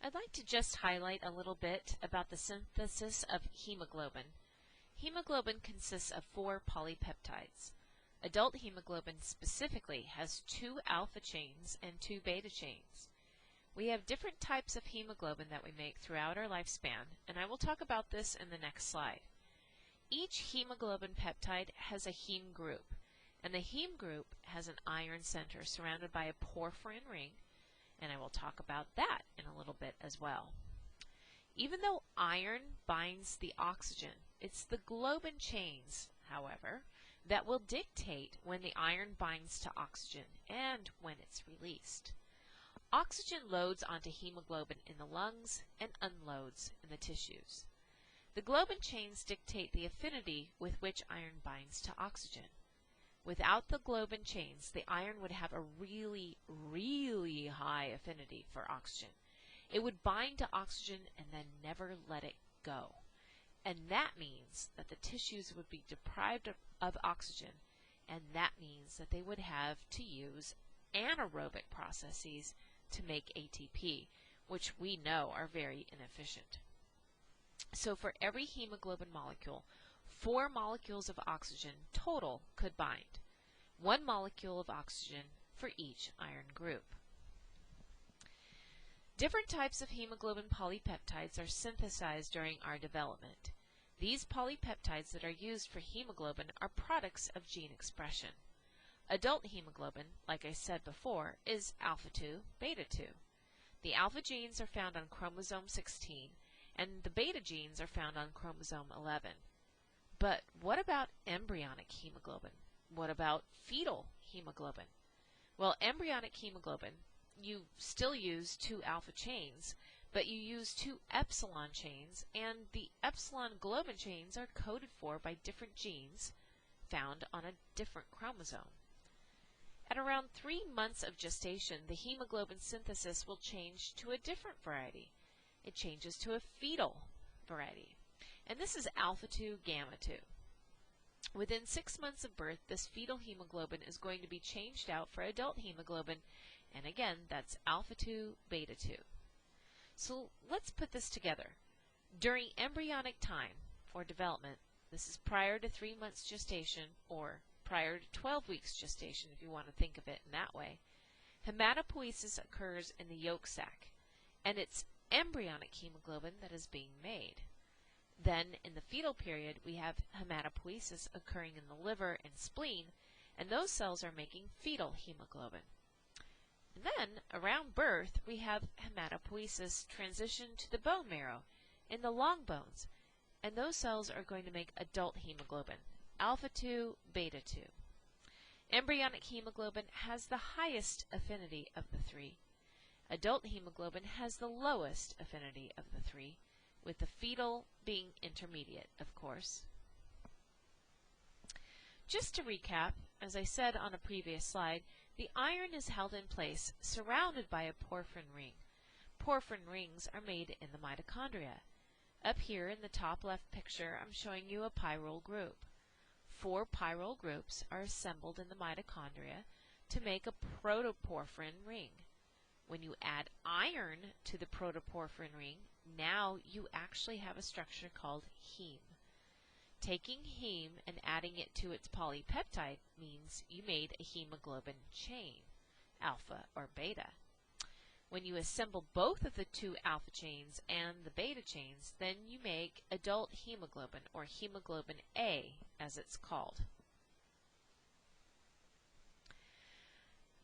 I'd like to just highlight a little bit about the synthesis of hemoglobin. Hemoglobin consists of 4 polypeptides. Adult hemoglobin specifically has 2 alpha chains and 2 beta chains. We have different types of hemoglobin that we make throughout our lifespan, and I will talk about this in the next slide. Each hemoglobin peptide has a heme group, and the heme group has an iron center surrounded by a porphyrin ring, and I will talk about that in a little bit as well. Even though iron binds the oxygen, it's the globin chains, however, that will dictate when the iron binds to oxygen and when it's released. Oxygen loads onto hemoglobin in the lungs and unloads in the tissues. The globin chains dictate the affinity with which iron binds to oxygen. Without the globin chains, the iron would have a really, really high affinity for oxygen. It would bind to oxygen and then never let it go. And that means that the tissues would be deprived of oxygen, and that means that they would have to use anaerobic processes to make ATP, which we know are very inefficient. So for every hemoglobin molecule, 4 molecules of oxygen total could bind, 1 molecule of oxygen for each iron group. Different types of hemoglobin polypeptides are synthesized during our development. These polypeptides that are used for hemoglobin are products of gene expression. Adult hemoglobin, like I said before, is alpha-2, beta-2. The alpha genes are found on chromosome 16, and the beta genes are found on chromosome 11. But what about embryonic hemoglobin? What about fetal hemoglobin? Well, embryonic hemoglobin, you still use 2 alpha chains, but you use 2 epsilon chains, and the epsilon globin chains are coded for by different genes found on a different chromosome. At around 3 months of gestation, the hemoglobin synthesis will change to a different variety. It changes to a fetal variety, and this is alpha-2, gamma-2. Within 6 months of birth, this fetal hemoglobin is going to be changed out for adult hemoglobin, and again, that's alpha-2, beta-2. So let's put this together. During embryonic time for development, this is prior to 3 months gestation, or prior to 12 weeks gestation if you want to think of it in that way, hematopoiesis occurs in the yolk sac, and it's embryonic hemoglobin that is being made. Then, in the fetal period, we have hematopoiesis occurring in the liver and spleen, and those cells are making fetal hemoglobin. And then, around birth, we have hematopoiesis transition to the bone marrow in the long bones, and those cells are going to make adult hemoglobin, alpha-2, beta-2. Embryonic hemoglobin has the highest affinity of the 3. Adult hemoglobin has the lowest affinity of the 3, with the fetal being intermediate, of course. Just to recap, as I said on a previous slide, the iron is held in place surrounded by a porphyrin ring. Porphyrin rings are made in the mitochondria. Up here in the top left picture, I'm showing you a pyrrole group. 4 pyrrole groups are assembled in the mitochondria to make a protoporphyrin ring. When you add iron to the protoporphyrin ring, now you actually have a structure called heme. Taking heme and adding it to its polypeptide means you made a hemoglobin chain, alpha or beta. When you assemble both of the 2 alpha chains and the beta chains, then you make adult hemoglobin, or hemoglobin A as it's called.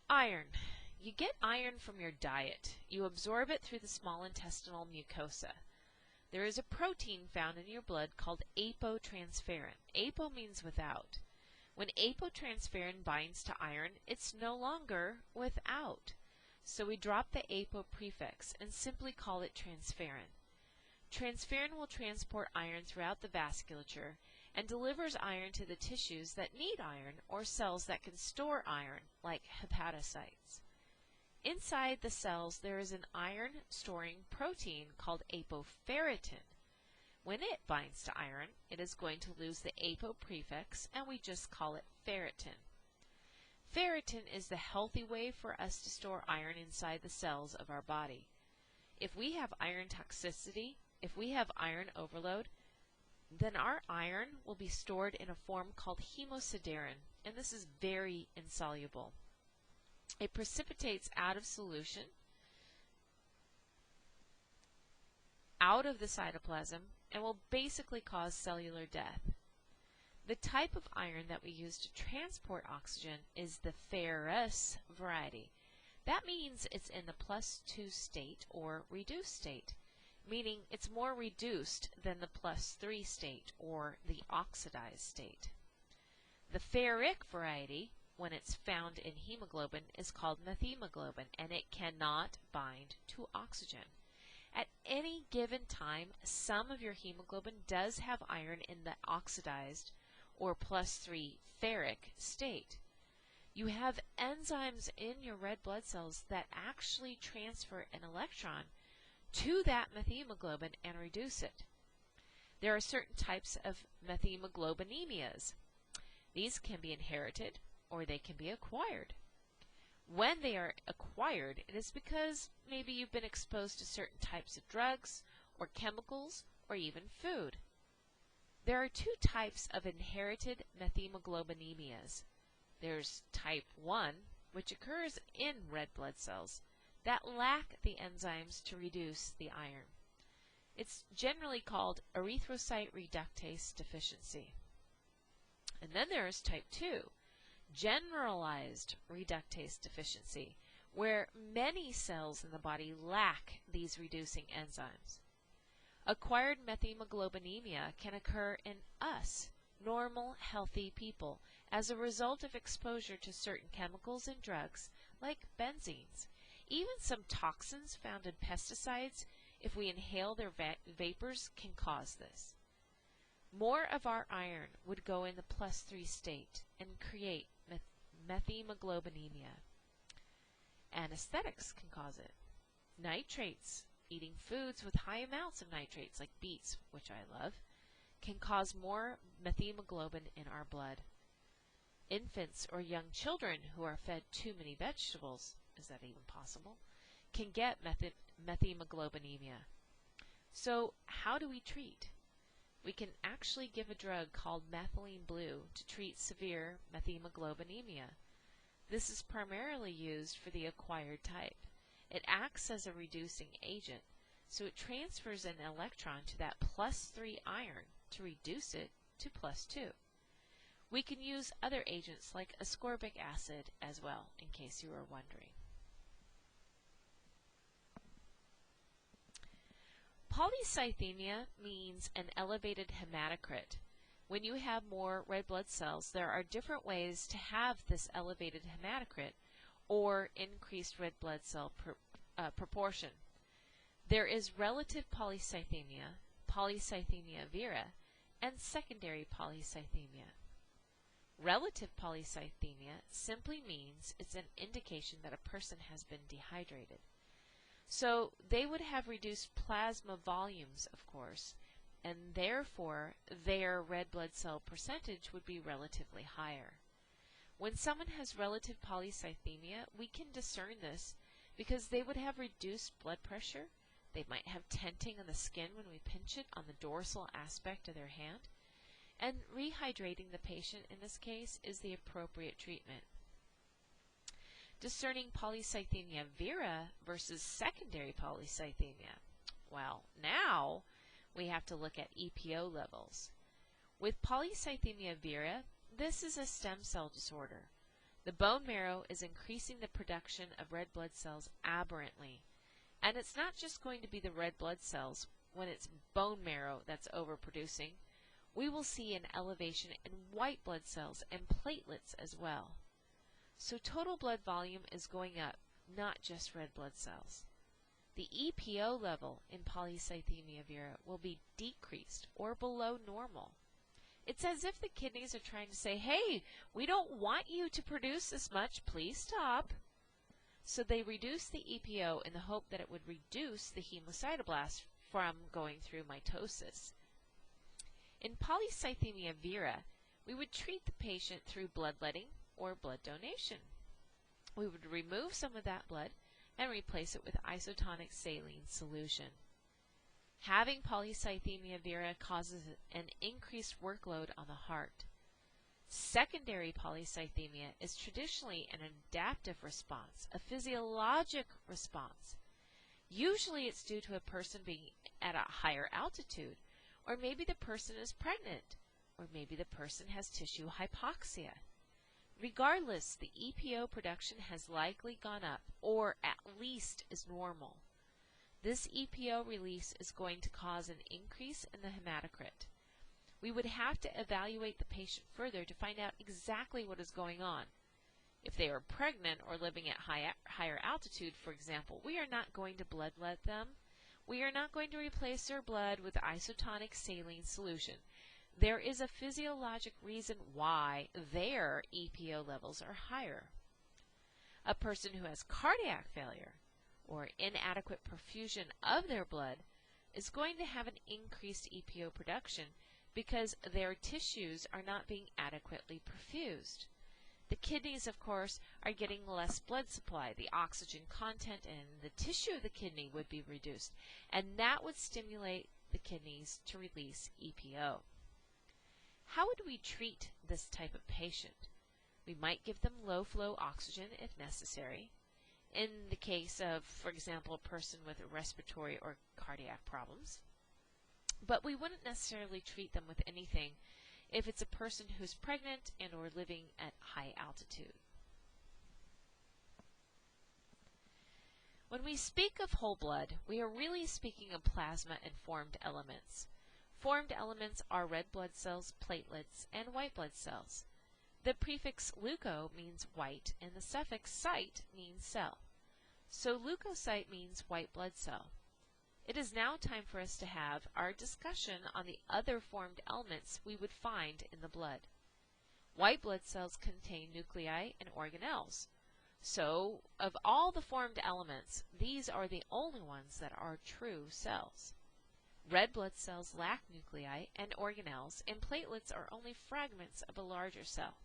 Iron. You get iron from your diet. You absorb it through the small intestinal mucosa. There is a protein found in your blood called apotransferrin. Apo means without. When apotransferrin binds to iron, it's no longer without. So we drop the apo prefix and simply call it transferrin. Transferrin will transport iron throughout the vasculature and delivers iron to the tissues that need iron or cells that can store iron, like hepatocytes. Inside the cells, there is an iron-storing protein called apoferritin. When it binds to iron, it is going to lose the apo prefix, and we just call it ferritin. Ferritin is the healthy way for us to store iron inside the cells of our body. If we have iron toxicity, if we have iron overload, then our iron will be stored in a form called hemosiderin, and this is very insoluble. It precipitates out of solution, out of the cytoplasm, and will basically cause cellular death. The type of iron that we use to transport oxygen is the ferrous variety. That means it's in the +2 state or reduced state, meaning it's more reduced than the +3 state or the oxidized state. The ferric variety, when it's found in hemoglobin, is called methemoglobin, and it cannot bind to oxygen. At any given time, some of your hemoglobin does have iron in the oxidized or +3 ferric state. You have enzymes in your red blood cells that actually transfer an electron to that methemoglobin and reduce it. There are certain types of methemoglobinemia. These can be inherited or they can be acquired. When they are acquired, it is because maybe you've been exposed to certain types of drugs or chemicals or even food. There are two types of inherited methemoglobinemia. There's type 1, which occurs in red blood cells that lack the enzymes to reduce the iron. It's generally called erythrocyte reductase deficiency. And then there is type 2, generalized reductase deficiency, where many cells in the body lack these reducing enzymes. Acquired methemoglobinemia can occur in us, normal, healthy people, as a result of exposure to certain chemicals and drugs like benzenes. Even some toxins found in pesticides, if we inhale their vapors, can cause this. More of our iron would go in the +3 state and create methemoglobinemia. Anesthetics can cause it. Nitrates, eating foods with high amounts of nitrates like beets, which I love, can cause more methemoglobin in our blood. Infants or young children who are fed too many vegetables, is that even possible, can get methemoglobinemia. So how do we treat? We can actually give a drug called methylene blue to treat severe methemoglobinemia. This is primarily used for the acquired type. It acts as a reducing agent, so it transfers an electron to that +3 iron to reduce it to +2. We can use other agents like ascorbic acid as well, in case you were wondering. Polycythemia means an elevated hematocrit. When you have more red blood cells, there are different ways to have this elevated hematocrit or increased red blood cell proportion. There is relative polycythemia, polycythemia vera, and secondary polycythemia. Relative polycythemia simply means it's an indication that a person has been dehydrated. So they would have reduced plasma volumes, of course, and therefore their red blood cell percentage would be relatively higher. When someone has relative polycythemia, we can discern this because they would have reduced blood pressure. They might have tenting on the skin when we pinch it on the dorsal aspect of their hand. And rehydrating the patient in this case is the appropriate treatment. Discerning polycythemia vera versus secondary polycythemia. Well, now we have to look at EPO levels. With polycythemia vera, this is a stem cell disorder. The bone marrow is increasing the production of red blood cells aberrantly. And it's not just going to be the red blood cells when it's bone marrow that's overproducing. We will see an elevation in white blood cells and platelets as well. So total blood volume is going up, not just red blood cells. The EPO level in polycythemia vera will be decreased or below normal. It's as if the kidneys are trying to say, hey, we don't want you to produce this much, please stop. So they reduce the EPO in the hope that it would reduce the hemocytoblast from going through mitosis. In polycythemia vera, we would treat the patient through bloodletting or blood donation. We would remove some of that blood and replace it with isotonic saline solution. Having polycythemia vera causes an increased workload on the heart. Secondary polycythemia is traditionally an adaptive response, a physiologic response. Usually it's due to a person being at a higher altitude, or maybe the person is pregnant, or maybe the person has tissue hypoxia. Regardless, the EPO production has likely gone up, or at least is normal. This EPO release is going to cause an increase in the hematocrit. We would have to evaluate the patient further to find out exactly what is going on. If they are pregnant or living at higher altitude, for example, we are not going to bloodlet them. We are not going to replace their blood with isotonic saline solution. There is a physiologic reason why their EPO levels are higher. A person who has cardiac failure or inadequate perfusion of their blood is going to have an increased EPO production because their tissues are not being adequately perfused. The kidneys, of course, are getting less blood supply. The oxygen content in the tissue of the kidney would be reduced, and that would stimulate the kidneys to release EPO. How would we treat this type of patient? We might give them low-flow oxygen if necessary. In the case of, for example, a person with respiratory or cardiac problems. But we wouldn't necessarily treat them with anything if it's a person who's pregnant and or living at high altitude. When we speak of whole blood, we are really speaking of plasma and formed elements. Formed elements are red blood cells, platelets, and white blood cells. The prefix leuco means white, and the suffix cyte means cell. So leukocyte means white blood cell. It is now time for us to have our discussion on the other formed elements we would find in the blood. White blood cells contain nuclei and organelles. So, of all the formed elements, these are the only ones that are true cells. Red blood cells lack nuclei and organelles, and platelets are only fragments of a larger cell.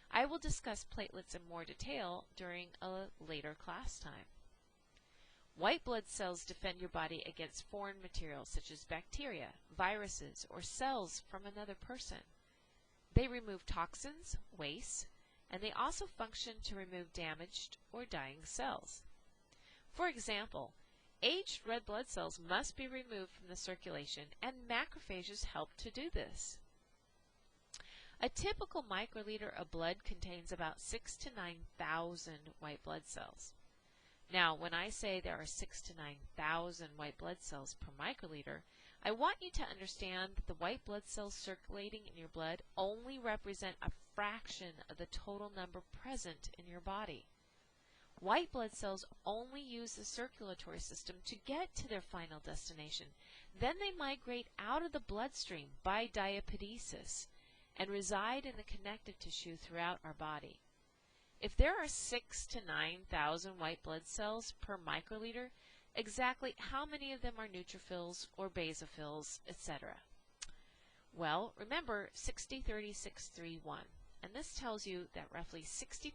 I will discuss platelets in more detail during a later class time. White blood cells defend your body against foreign materials such as bacteria, viruses, or cells from another person. They remove toxins, waste, and they also function to remove damaged or dying cells. For example, aged red blood cells must be removed from the circulation, and macrophages help to do this. A typical microliter of blood contains about 6,000 to 9,000 white blood cells. Now, when I say there are 6,000 to 9,000 white blood cells per microliter, I want you to understand that the white blood cells circulating in your blood only represent a fraction of the total number present in your body. White blood cells only use the circulatory system to get to their final destination. Then they migrate out of the bloodstream by diapedesis and reside in the connective tissue throughout our body. If there are 6,000 to 9,000 white blood cells per microliter, exactly how many of them are neutrophils or basophils, etc.? Well, remember 60-30-6-3-1, and this tells you that roughly 60%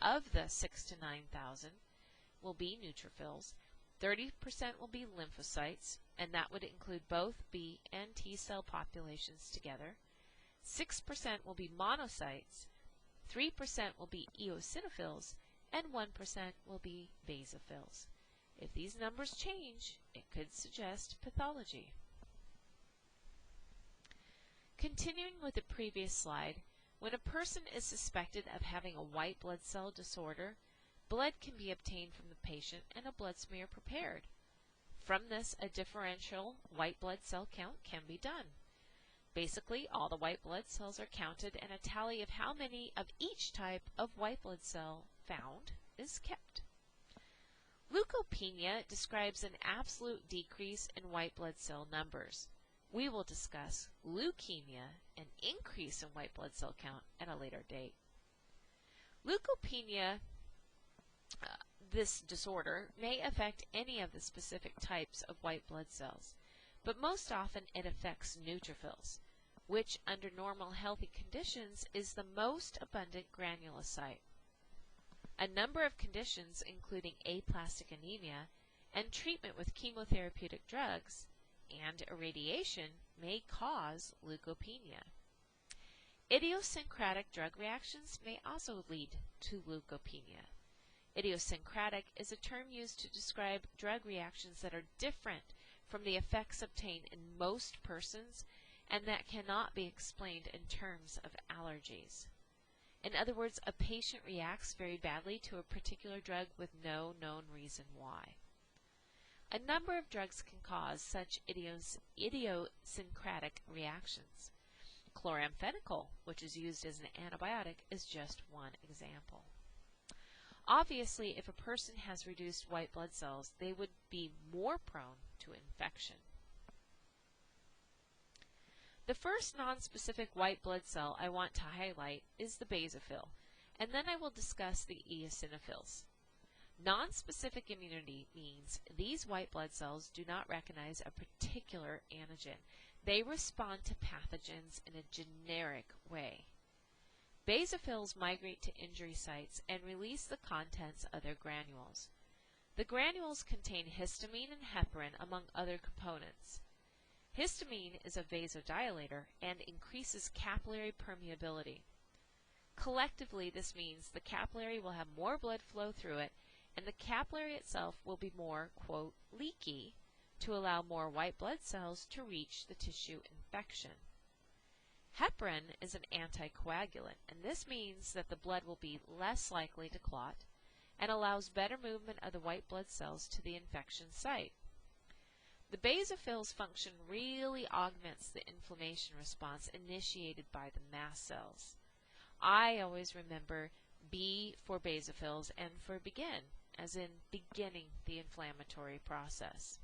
of the 6,000 to 9,000 will be neutrophils, 30% will be lymphocytes, and that would include both B and T cell populations together, 6% will be monocytes, 3% will be eosinophils, and 1% will be basophils. If these numbers change, it could suggest pathology. Continuing with the previous slide, when a person is suspected of having a white blood cell disorder, blood can be obtained from the patient and a blood smear prepared. From this, a differential white blood cell count can be done. Basically, all the white blood cells are counted, and a tally of how many of each type of white blood cell found is kept. Leukopenia describes an absolute decrease in white blood cell numbers. We will discuss leukemia, an increase in white blood cell count, at a later date. Leukopenia, this disorder, may affect any of the specific types of white blood cells, but most often it affects neutrophils, which under normal healthy conditions is the most abundant granulocyte. A number of conditions, including aplastic anemia and treatment with chemotherapeutic drugs and irradiation, may cause leukopenia. Idiosyncratic drug reactions may also lead to leukopenia. Idiosyncratic is a term used to describe drug reactions that are different from the effects obtained in most persons and that cannot be explained in terms of allergies. In other words, a patient reacts very badly to a particular drug with no known reason why. A number of drugs can cause such idiosyncratic reactions. Chloramphenicol, which is used as an antibiotic, is just one example. Obviously, if a person has reduced white blood cells, they would be more prone to infection. The first nonspecific white blood cell I want to highlight is the basophil, and then I will discuss the eosinophils. Nonspecific immunity means these white blood cells do not recognize a particular antigen. They respond to pathogens in a generic way. Basophils migrate to injury sites and release the contents of their granules. The granules contain histamine and heparin, among other components. Histamine is a vasodilator and increases capillary permeability. Collectively, this means the capillary will have more blood flow through it, and the capillary itself will be more, quote, leaky to allow more white blood cells to reach the tissue infection. Heparin is an anticoagulant, and this means that the blood will be less likely to clot and allows better movement of the white blood cells to the infection site. The basophil's function really augments the inflammation response initiated by the mast cells. I always remember B for basophils and for begin, as in beginning the inflammatory process.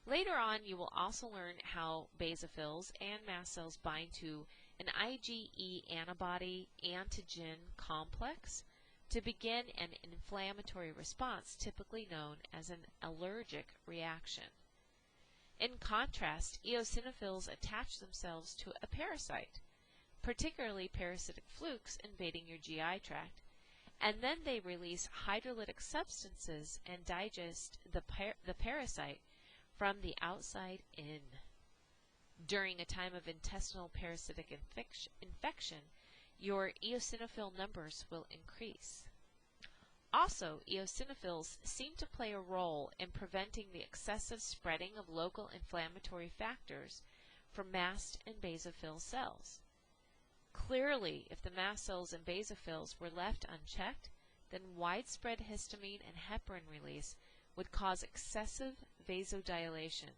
Later on, you will also learn how basophils and mast cells bind to an IgE antibody antigen complex to begin an inflammatory response typically known as an allergic reaction. In contrast, eosinophils attach themselves to a parasite, particularly parasitic flukes invading your GI tract, and then they release hydrolytic substances and digest the parasite from the outside in. During a time of intestinal parasitic infection, your eosinophil numbers will increase. Also, eosinophils seem to play a role in preventing the excessive spreading of local inflammatory factors from mast and basophil cells. Clearly, if the mast cells and basophils were left unchecked, then widespread histamine and heparin release would cause excessive vasodilation.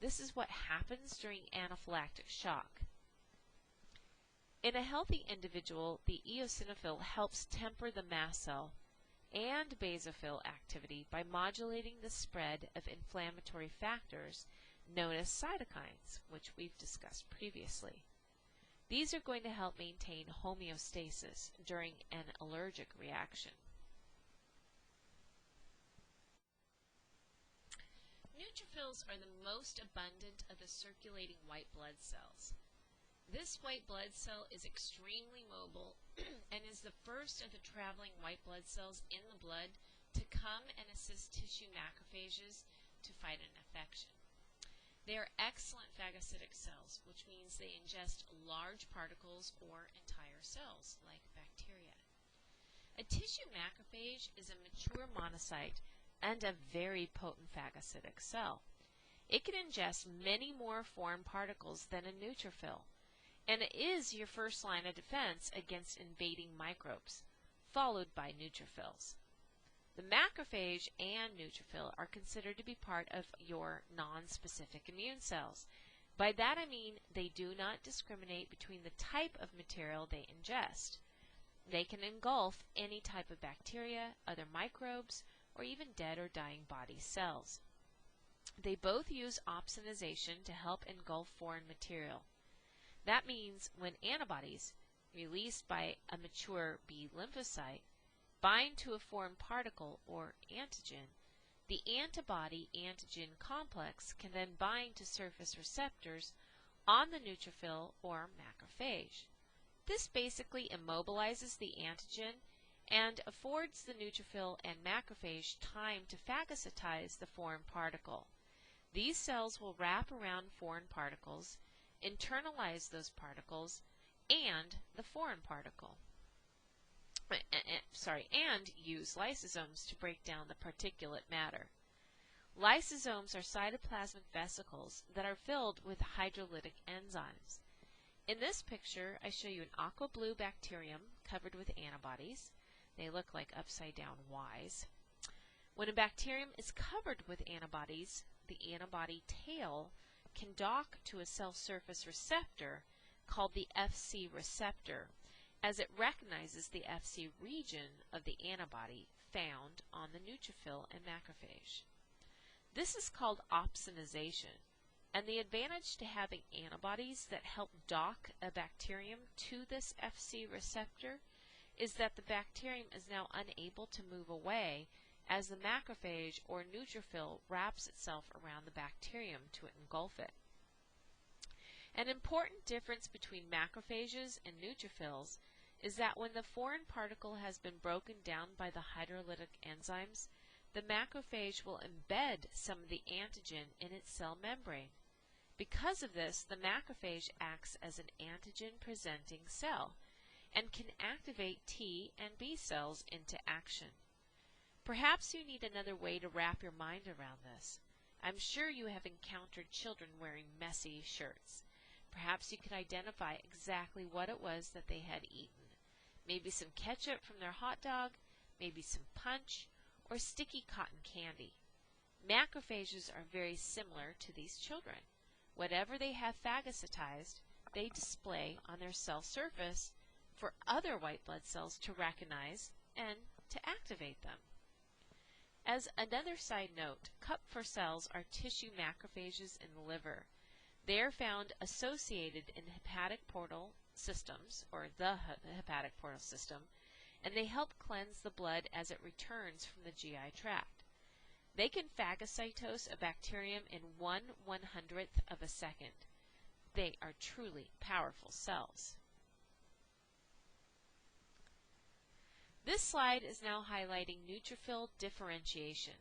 This is what happens during anaphylactic shock. In a healthy individual, the eosinophil helps temper the mast cell and basophil activity by modulating the spread of inflammatory factors known as cytokines, which we've discussed previously. These are going to help maintain homeostasis during an allergic reaction. Neutrophils are the most abundant of the circulating white blood cells. This white blood cell is extremely mobile and is the first of the traveling white blood cells in the blood to come and assist tissue macrophages to fight an infection. They are excellent phagocytic cells, which means they ingest large particles or entire cells, like bacteria. A tissue macrophage is a mature monocyte and a very potent phagocytic cell. It can ingest many more foreign particles than a neutrophil, and it is your first line of defense against invading microbes, followed by neutrophils. The macrophage and neutrophil are considered to be part of your nonspecific immune cells. By that I mean they do not discriminate between the type of material they ingest. They can engulf any type of bacteria, other microbes, or even dead or dying body cells. They both use opsonization to help engulf foreign material. That means when antibodies, released by a mature B lymphocyte, bind to a foreign particle or antigen, the antibody-antigen complex can then bind to surface receptors on the neutrophil or macrophage. This basically immobilizes the antigen and affords the neutrophil and macrophage time to phagocytize the foreign particle. These cells will wrap around foreign particles, internalize those particles, and the foreign particle. And use lysosomes to break down the particulate matter. Lysosomes are cytoplasmic vesicles that are filled with hydrolytic enzymes. In this picture, I show you an aqua blue bacterium covered with antibodies. They look like upside down Y's. When a bacterium is covered with antibodies, the antibody tail can dock to a cell surface receptor called the Fc receptor, as it recognizes the Fc region of the antibody found on the neutrophil and macrophage. This is called opsonization, and the advantage to having antibodies that help dock a bacterium to this Fc receptor is that the bacterium is now unable to move away as the macrophage or neutrophil wraps itself around the bacterium to engulf it. An important difference between macrophages and neutrophils is that when the foreign particle has been broken down by the hydrolytic enzymes, the macrophage will embed some of the antigen in its cell membrane. Because of this, the macrophage acts as an antigen-presenting cell and can activate T and B cells into action. Perhaps you need another way to wrap your mind around this. I'm sure you have encountered children wearing messy shirts. Perhaps you can identify exactly what it was that they had eaten. Maybe some ketchup from their hot dog, maybe some punch, or sticky cotton candy. Macrophages are very similar to these children. Whatever they have phagocytized, they display on their cell surface for other white blood cells to recognize and to activate them. As another side note, Kupffer cells are tissue macrophages in the liver. They are found associated in hepatic portal systems, or the hepatic portal system, and they help cleanse the blood as it returns from the GI tract. They can phagocytose a bacterium in 1/100th of a second. They are truly powerful cells. This slide is now highlighting neutrophil differentiation.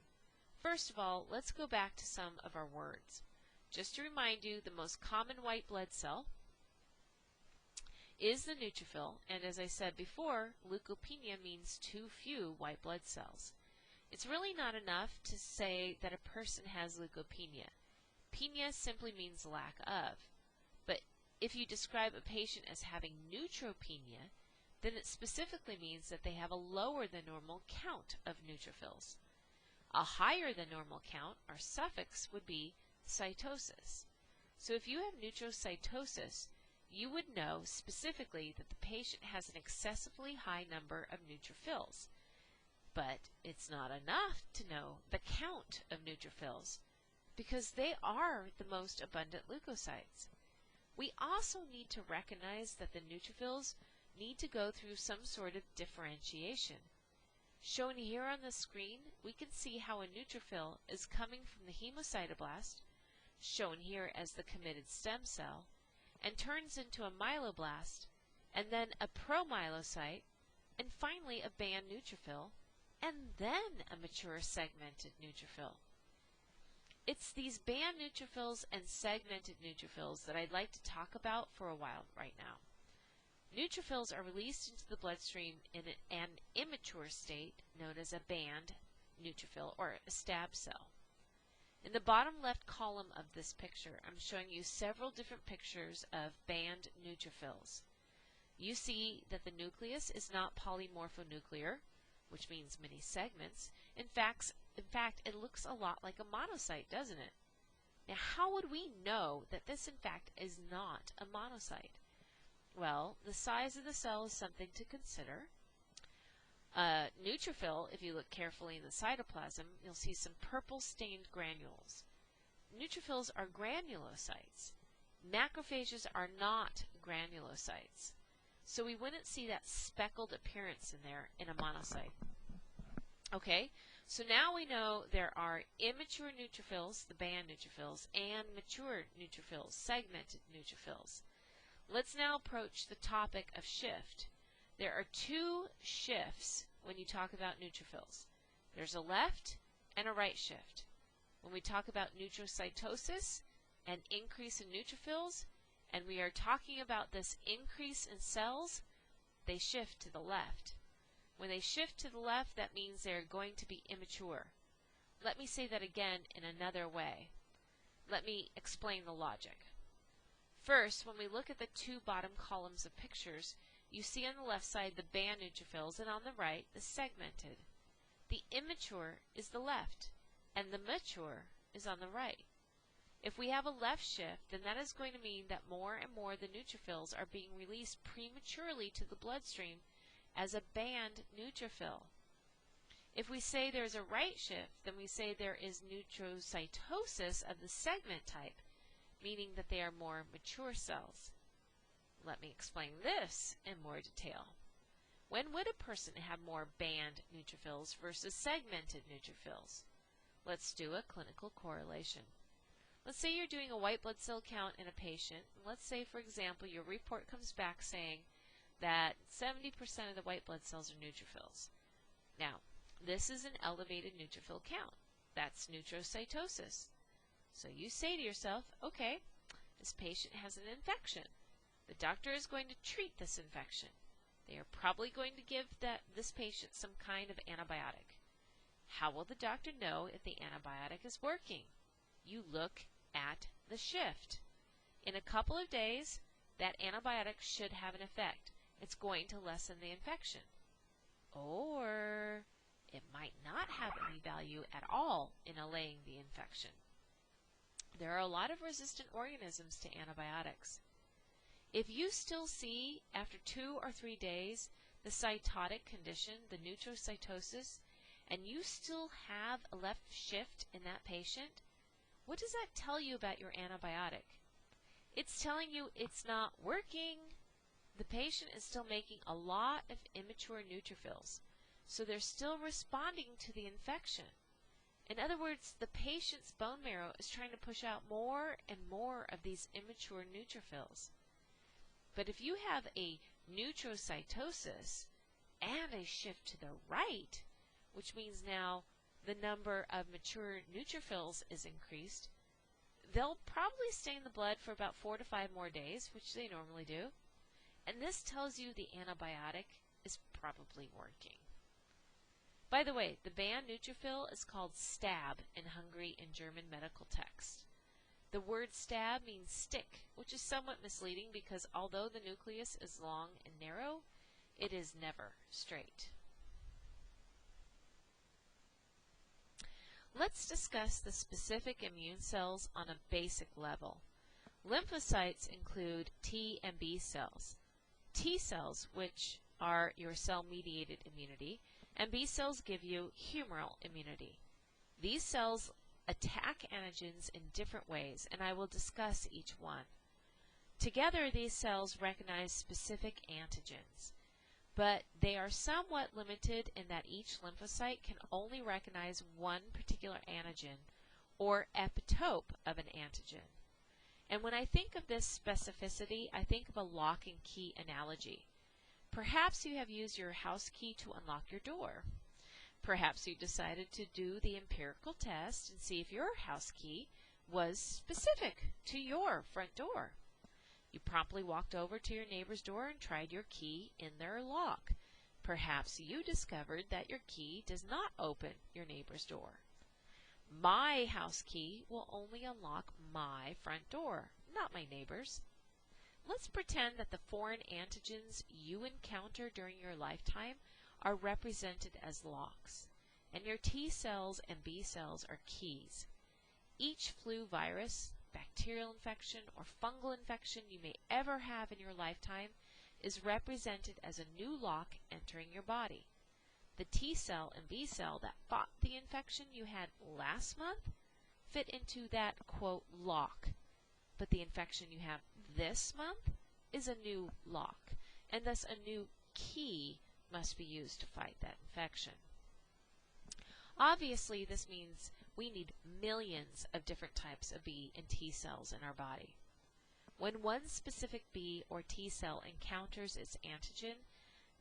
First of all, let's go back to some of our words. Just to remind you, the most common white blood cell is the neutrophil, and as I said before, leukopenia means too few white blood cells. It's really not enough to say that a person has leukopenia. Penia simply means lack of. But if you describe a patient as having neutropenia, then it specifically means that they have a lower than normal count of neutrophils. A higher than normal count, or suffix, would be cytosis. So if you have neutrocytosis, you would know specifically that the patient has an excessively high number of neutrophils. But it's not enough to know the count of neutrophils, because they are the most abundant leukocytes. We also need to recognize that the neutrophils need to go through some sort of differentiation. Shown here on the screen, we can see how a neutrophil is coming from the hemocytoblast, shown here as the committed stem cell, and turns into a myeloblast, and then a promyelocyte, and finally a band neutrophil, and then a mature segmented neutrophil. It's these band neutrophils and segmented neutrophils that I'd like to talk about for a while right now. Neutrophils are released into the bloodstream in an immature state known as a band neutrophil or a stab cell. In the bottom left column of this picture, I'm showing you several different pictures of band neutrophils. You see that the nucleus is not polymorphonuclear, which means many segments. In fact, it looks a lot like a monocyte, doesn't it? Now, how would we know that this, in fact, is not a monocyte? Well, the size of the cell is something to consider. Neutrophil, if you look carefully in the cytoplasm, you'll see some purple-stained granules. Neutrophils are granulocytes. Macrophages are not granulocytes. So we wouldn't see that speckled appearance in there in a monocyte. Okay, so now we know there are immature neutrophils, the band neutrophils, and mature neutrophils, segmented neutrophils. Let's now approach the topic of shift. There are two shifts when you talk about neutrophils. There's a left and a right shift. When we talk about neutrocytosis, an increase in neutrophils, and we are talking about this increase in cells, they shift to the left. When they shift to the left, that means they're going to be immature. Let me say that again in another way. Let me explain the logic. First, when we look at the two bottom columns of pictures, you see on the left side the band neutrophils and on the right the segmented. The immature is the left and the mature is on the right. If we have a left shift, then that is going to mean that more and more of the neutrophils are being released prematurely to the bloodstream as a band neutrophil. If we say there is a right shift, then we say there is neutrocytosis of the segment type, meaning that they are more mature cells. Let me explain this in more detail. When would a person have more band neutrophils versus segmented neutrophils? Let's do a clinical correlation. Let's say you're doing a white blood cell count in a patient. Let's say, for example, your report comes back saying that 70% of the white blood cells are neutrophils. Now, this is an elevated neutrophil count. That's neutrocytosis. So you say to yourself, okay, this patient has an infection. The doctor is going to treat this infection. They are probably going to give this patient some kind of antibiotic. How will the doctor know if the antibiotic is working? You look at the shift. In a couple of days, that antibiotic should have an effect. It's going to lessen the infection. Or it might not have any value at all in allaying the infection. There are a lot of resistant organisms to antibiotics. If you still see, after 2 or 3 days, the cytotic condition, the neutrocytosis, and you still have a left shift in that patient, what does that tell you about your antibiotic? It's telling you it's not working. The patient is still making a lot of immature neutrophils, so they're still responding to the infection. In other words, the patient's bone marrow is trying to push out more and more of these immature neutrophils. But if you have a neutrocytosis and a shift to the right, which means now the number of mature neutrophils is increased, they'll probably stay in the blood for about 4 to 5 more days, which they normally do. And this tells you the antibiotic is probably working. By the way, the band neutrophil is called stab in Hungary in German medical text. The word stab means stick, which is somewhat misleading because although the nucleus is long and narrow, it is never straight. Let's discuss the specific immune cells on a basic level. Lymphocytes include T and B cells. T cells, which are your cell-mediated immunity, and B cells give you humoral immunity. These cells attack antigens in different ways, and I will discuss each one. Together, these cells recognize specific antigens, but they are somewhat limited in that each lymphocyte can only recognize one particular antigen or epitope of an antigen. And when I think of this specificity, I think of a lock and key analogy. Perhaps you have used your house key to unlock your door. Perhaps you decided to do the empirical test and see if your house key was specific to your front door. You promptly walked over to your neighbor's door and tried your key in their lock. Perhaps you discovered that your key does not open your neighbor's door. My house key will only unlock my front door, not my neighbor's. Let's pretend that the foreign antigens you encounter during your lifetime are represented as locks, and your T cells and B cells are keys. Each flu virus, bacterial infection, or fungal infection you may ever have in your lifetime is represented as a new lock entering your body. The T cell and B cell that fought the infection you had last month fit into that, quote, lock. But the infection you have this month is a new lock, and thus a new key must be used to fight that infection. Obviously, this means we need millions of different types of B and T cells in our body. When one specific B or T cell encounters its antigen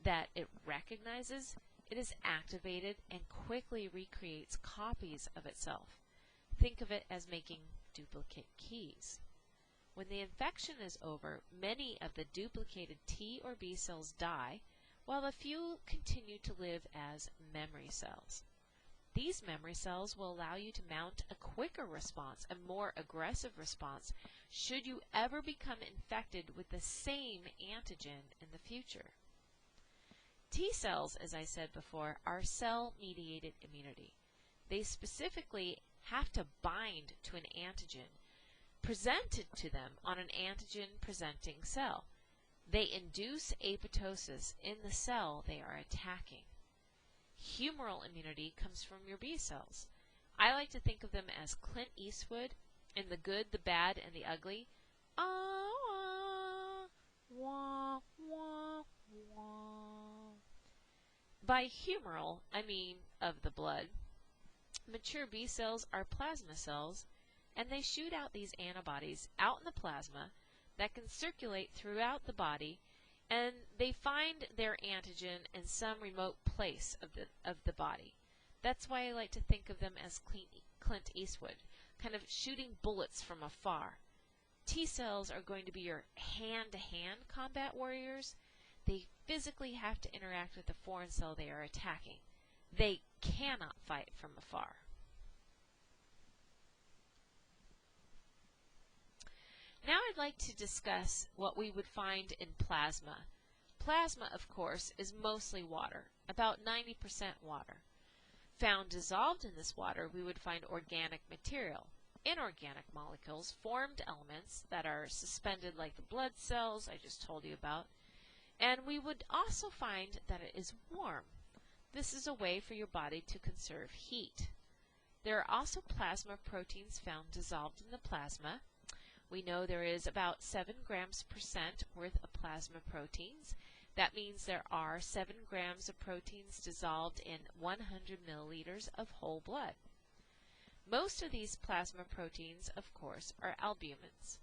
that it recognizes, It is activated and quickly recreates copies of itself. Think of it as making duplicate keys. When the infection is over, many of the duplicated T or B cells die, while a few continue to live as memory cells. These memory cells will allow you to mount a quicker response, a more aggressive response, should you ever become infected with the same antigen in the future. T cells, as I said before, are cell-mediated immunity. They specifically have to bind to an antigen presented to them on an antigen-presenting cell. They induce apoptosis in the cell they are attacking. Humoral immunity comes from your B cells. I like to think of them as Clint Eastwood in The Good, the Bad, and the Ugly. Wah, wah, wah. By humoral, I mean of the blood. Mature B cells are plasma cells, and they shoot out these antibodies out in the plasma that can circulate throughout the body, and they find their antigen in some remote place of the body. That's why I like to think of them as Clint Eastwood, kind of shooting bullets from afar. T cells are going to be your hand-to-hand combat warriors. They physically have to interact with the foreign cell they are attacking. They cannot fight from afar. Now I'd like to discuss what we would find in plasma. Plasma, of course, is mostly water, about 90% water. Found dissolved in this water, we would find organic material, inorganic molecules, formed elements that are suspended like the blood cells I just told you about, and we would also find that it is warm. This is a way for your body to conserve heat. There are also plasma proteins found dissolved in the plasma. We know there is about 7 grams % worth of plasma proteins. That means there are 7 grams of proteins dissolved in 100 milliliters of whole blood. Most of these plasma proteins, of course, are albumins.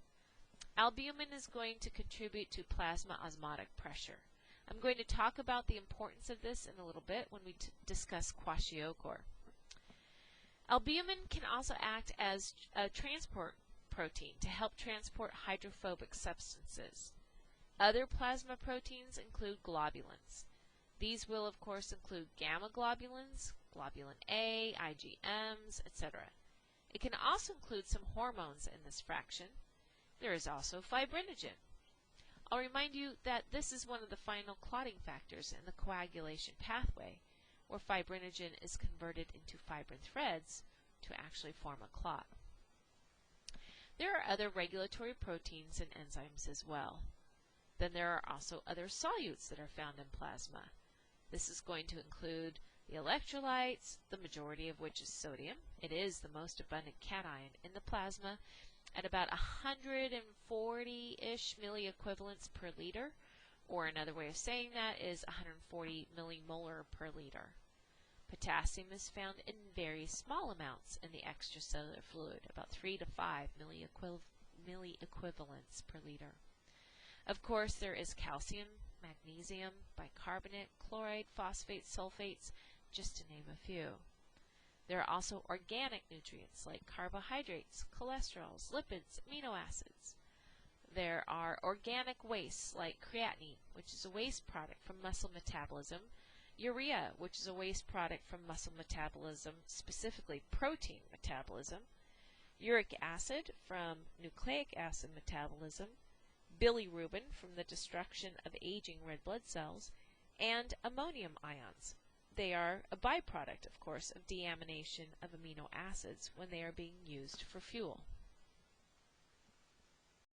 Albumin is going to contribute to plasma osmotic pressure. I'm going to talk about the importance of this in a little bit when we discuss kwashiorkor. Albumin can also act as a transport protein to help transport hydrophobic substances. Other plasma proteins include globulins. These will, of course, include gamma globulins, globulin A, IgMs, etc. It can also include some hormones in this fraction. There is also fibrinogen. I'll remind you that this is one of the final clotting factors in the coagulation pathway, where fibrinogen is converted into fibrin threads to actually form a clot. There are other regulatory proteins and enzymes as well. Then there are also other solutes that are found in plasma. This is going to include the electrolytes, the majority of which is sodium. It is the most abundant cation in the plasma at about 140-ish milliequivalents per liter, or another way of saying that is 140 millimolar per liter. Potassium is found in very small amounts in the extracellular fluid, about 3 to 5 milliequivalents per liter. Of course, there is calcium, magnesium, bicarbonate, chloride, phosphates, sulfates, just to name a few. There are also organic nutrients like carbohydrates, cholesterols, lipids, amino acids. There are organic wastes like creatinine, which is a waste product from muscle metabolism, urea, which is a waste product from muscle metabolism, specifically protein metabolism, uric acid from nucleic acid metabolism, bilirubin from the destruction of aging red blood cells, and ammonium ions. They are a byproduct, of course, of deamination of amino acids when they are being used for fuel.